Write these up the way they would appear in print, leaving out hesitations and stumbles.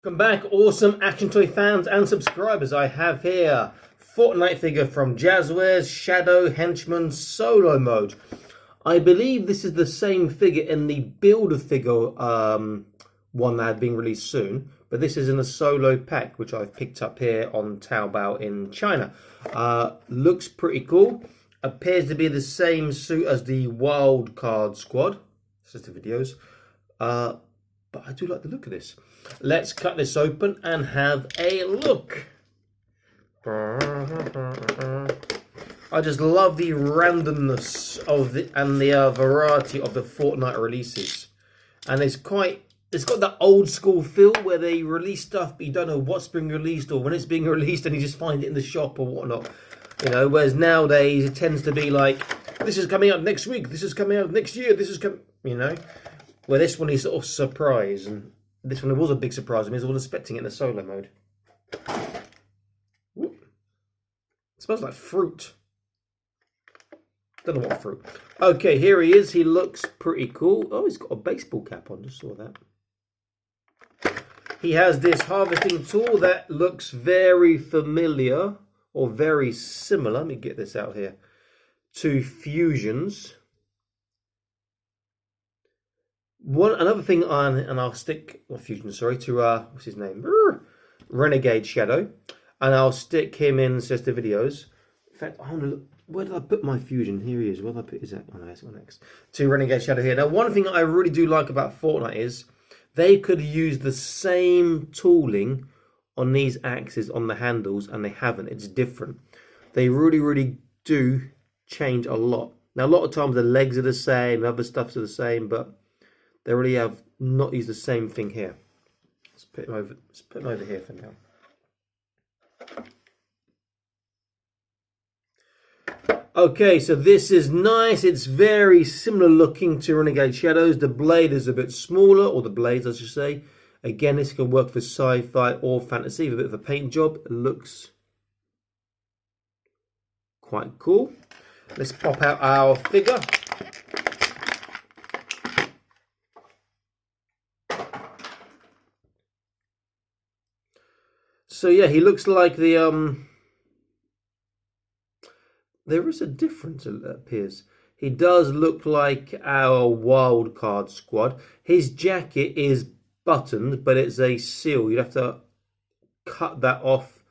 Welcome back, awesome action toy fans and subscribers. I have here Fortnite figure from Jazwares, Shadow Henchman solo mode. I believe this is the same figure in the builder figure one that had been released soon, but this is in a solo pack which I've picked up here on Taobao in China. Looks pretty cool. Appears to be the same suit as the wild card squad. It's just the videos. But I do like the look of this. Let's cut this open and have a look. I just love the randomness of the variety of the Fortnite releases, and it's got that old school feel where they release stuff but you don't know what's being released or when it's being released, and you just find it in the shop or whatnot. You know, whereas nowadays it tends to be like, this is coming out next week, this is coming out next year, this is coming, you know. Where this one is sort of surprise, and this one was a big surprise. I mean, I was expecting it in the solo mode. Ooh. It smells like fruit. Don't know what fruit. Okay, here he is. He looks pretty cool. Oh, he's got a baseball cap on. Just saw that. He has this harvesting tool that looks very familiar or very similar. Let me get this out here. To Fusion's. Another thing on, and I'll stick Fusion, sorry, to what's his name, Renegade Shadow, and I'll stick him in just the videos. In fact, I want to look. Where did I put my Fusion? Here he is. Where did I put? Is that? Oh no, that's one next to Renegade Shadow here. Now, one thing I really do like about Fortnite is they could use the same tooling on these axes on the handles, and they haven't. It's different. They really do change a lot. Now, a lot of times the legs are the same, other stuffs are the same, but they really have not used the same thing here. Let's put him over here for now. Okay, so this is nice. It's very similar looking to Renegade Shadows. The blade is a bit smaller, or the blades I should say. Again, this can work for sci-fi or fantasy with a bit of a paint job. It looks quite cool. Let's pop out our figure. So yeah, he looks like the there is a difference, it appears. He does look like our wild card squad. His jacket is buttoned, but it's a seal. You'd have to cut that off,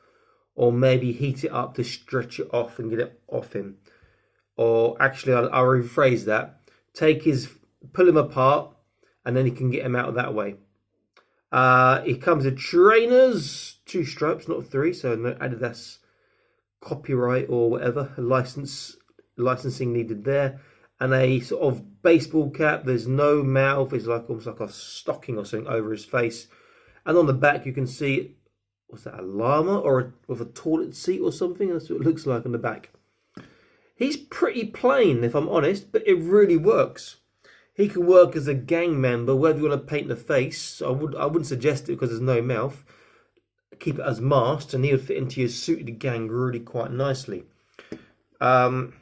or maybe heat it up to stretch it off and get it off him. Or actually, I'll rephrase that. Pull him apart, and then you can get him out that way. He comes with trainers, 2 stripes, not 3, so no Adidas copyright or whatever, licensing needed there, and a sort of baseball cap. There's no mouth. It's like almost like a stocking or something over his face, and on the back you can see, what's that, a llama or with a toilet seat or something? That's what it looks like on the back. He's pretty plain, if I'm honest, but it really works. He can work as a gang member, whether you want to paint the face. I wouldn't suggest it because there's no mouth. Keep it as masked, and he would fit into your suited gang really quite nicely. So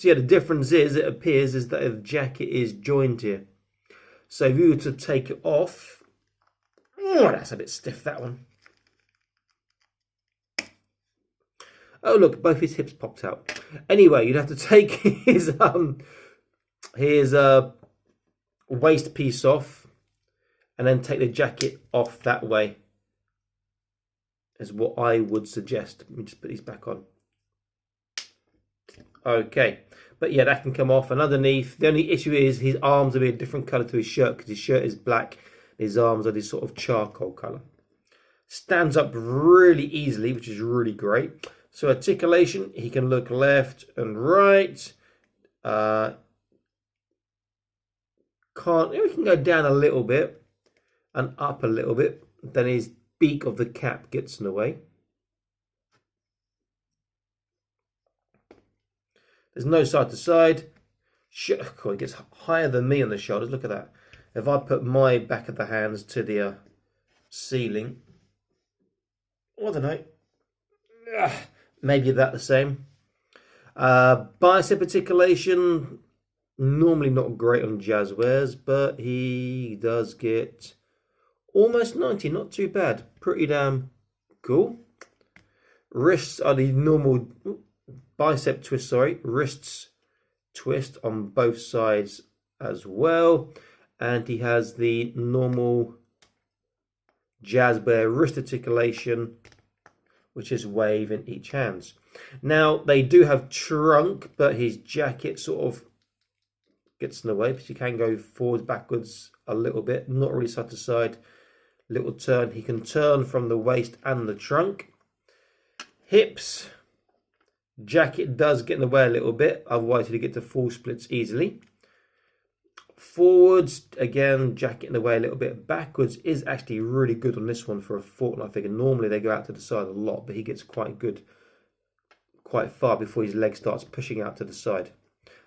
yeah, the difference is, it appears, is that the jacket is joined here. So if you were to take it off, oh, that's a bit stiff, that one. Oh look, both his hips popped out. Anyway, you'd have to take his waist piece off, and then take the jacket off that way, is what I would suggest. Let me just put these back on. Okay, but yeah, that can come off. And underneath, the only issue is his arms will be a different colour to his shirt, because his shirt is black, his arms are this sort of charcoal colour. Stands up really easily, which is really great. So articulation, he can look left and right. He can go down a little bit and up a little bit. Then his beak of the cap gets in the way. There's no side to side. Oh, it gets higher than me on the shoulders. Look at that. If I put my back of the hands to the ceiling, I don't know. Maybe that the same. Bicep articulation, normally not great on Jazwares, but he does get Almost 90, not too bad. Pretty damn cool. Wrists are the normal bicep twist, sorry. Wrists twist on both sides as well. And he has the normal Jazwares wrist articulation, which is wave in each hand. Now, they do have trunk, but his jacket sort of gets in the way, because you can go forwards, backwards a little bit, not really side to side. Little turn. He can turn from the waist and the trunk. Hips. Jacket does get in the way a little bit, otherwise he'd get to full splits easily. Forwards, again, jacket in the way a little bit. Backwards is actually really good on this one for a Fortnite figure. Normally they go out to the side a lot, but he gets quite good, quite far before his leg starts pushing out to the side.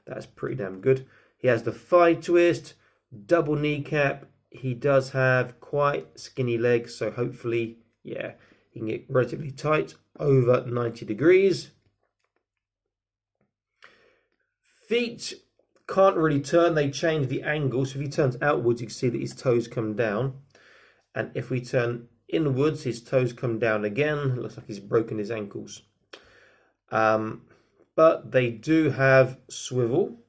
That's pretty damn good. He has the thigh twist, double kneecap. He does have quite skinny legs, so hopefully, yeah, he can get relatively tight, over 90 degrees. Feet can't really turn, they change the angle. So if he turns outwards, you can see that his toes come down. And if we turn inwards, his toes come down again. It looks like he's broken his ankles. But they do have swivel.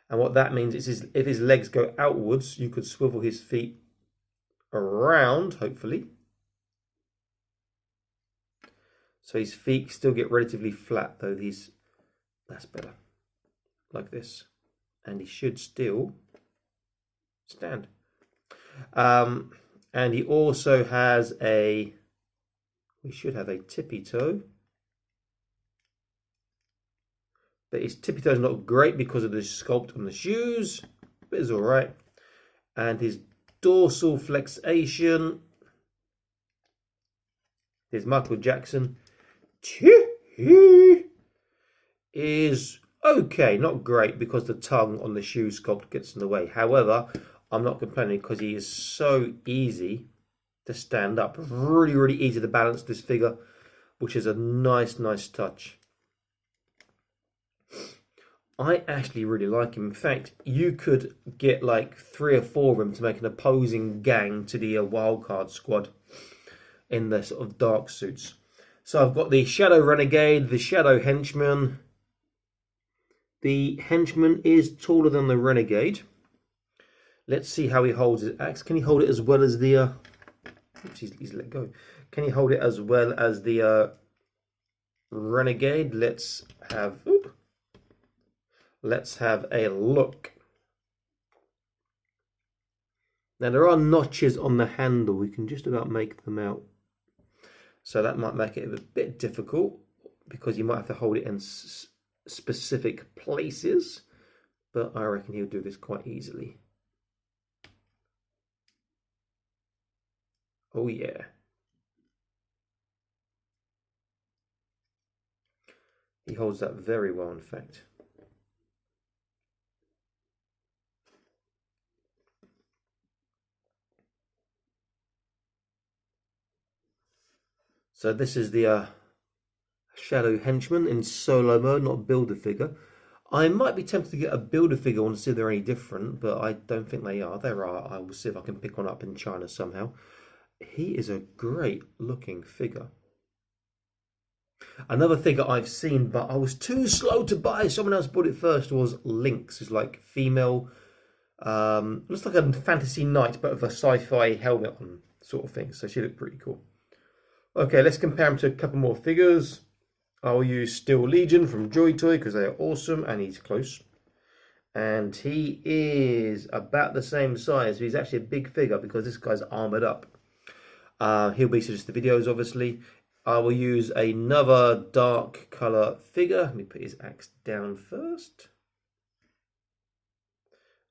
And what that means is if his legs go outwards, you could swivel his feet around, hopefully. So his feet still get relatively flat, though that's better. Like this. And he should still stand. And he also has we should have a tippy toe. But his tippy toe is not great because of the sculpt on the shoes, but it's all right. And his dorsal flexation, his Michael Jackson, is okay, not great because the tongue on the shoe sculpt gets in the way. However, I'm not complaining because he is so easy to stand up. Really, really easy to balance this figure, which is a nice, nice touch. I actually really like him. In fact, you could get like 3 or 4 of them to make an opposing gang to the wildcard squad in the sort of dark suits. So I've got the Shadow Renegade, the Shadow Henchman. The Henchman is taller than the Renegade. Let's see how he holds his axe. Can he hold it as well as the... Oops, he's let go. Can he hold it as well as the Renegade? Let's have a look. Now there are notches on the handle. We can just about make them out. So that might make it a bit difficult because you might have to hold it in specific places. But I reckon he'll do this quite easily. Oh yeah. He holds that very well, in fact. So this is the Shadow Henchman in solo mode, not builder figure. I might be tempted to get a builder figure. I want to see if they're any different, but I don't think they are. There are. I will see if I can pick one up in China somehow. He is a great looking figure. Another figure I've seen, but I was too slow to buy. Someone else bought it first. Was Lynx. It's like female. Looks like a fantasy knight, but with a sci-fi helmet on, sort of thing. So she looked pretty cool. Okay, let's compare him to a couple more figures. I'll use Steel Legion from Joy Toy because they are awesome, and he's close. And he is about the same size. He's actually a big figure because this guy's armored up. He'll be just the videos, obviously. I will use another dark color figure. Let me put his axe down first.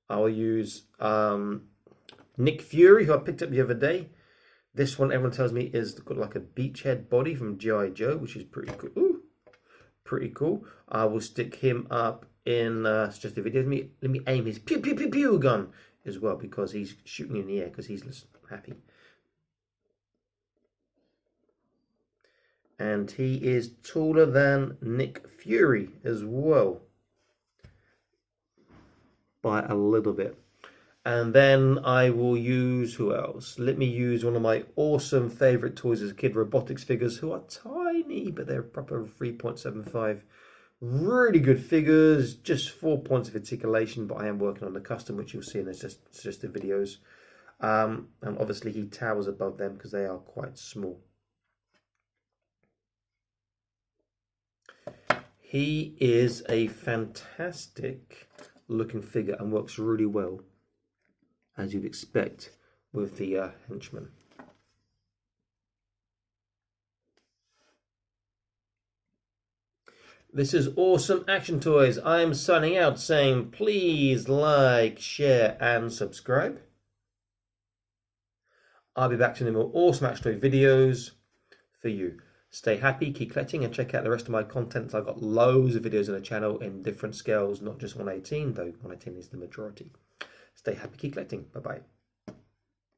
I will use Nick Fury, who I picked up the other day. This one, everyone tells me, is got like a beachhead body from G.I. Joe, which is pretty cool. Ooh, pretty cool. I will stick him up in just a video. Let me aim his pew pew pew pew gun as well because he's shooting in the air because he's happy. And he is taller than Nick Fury as well by a little bit. And then I will use, who else? Let me use one of my awesome favorite toys as a kid, robotics figures, who are tiny, but they're proper 3.75. Really good figures, just 4 points of articulation, but I am working on the custom, which you'll see in the suggested videos. And obviously he towers above them because they are quite small. He is a fantastic looking figure and works really well, as you'd expect with the henchman. This is Awesome Action Toys. I am signing out saying please like, share and subscribe. I'll be back to more Awesome Action Toy videos for you. Stay happy, keep collecting, and check out the rest of my content. I've got loads of videos on the channel in different scales, not just 118, though 118 is the majority. Stay happy, keep collecting. Bye-bye.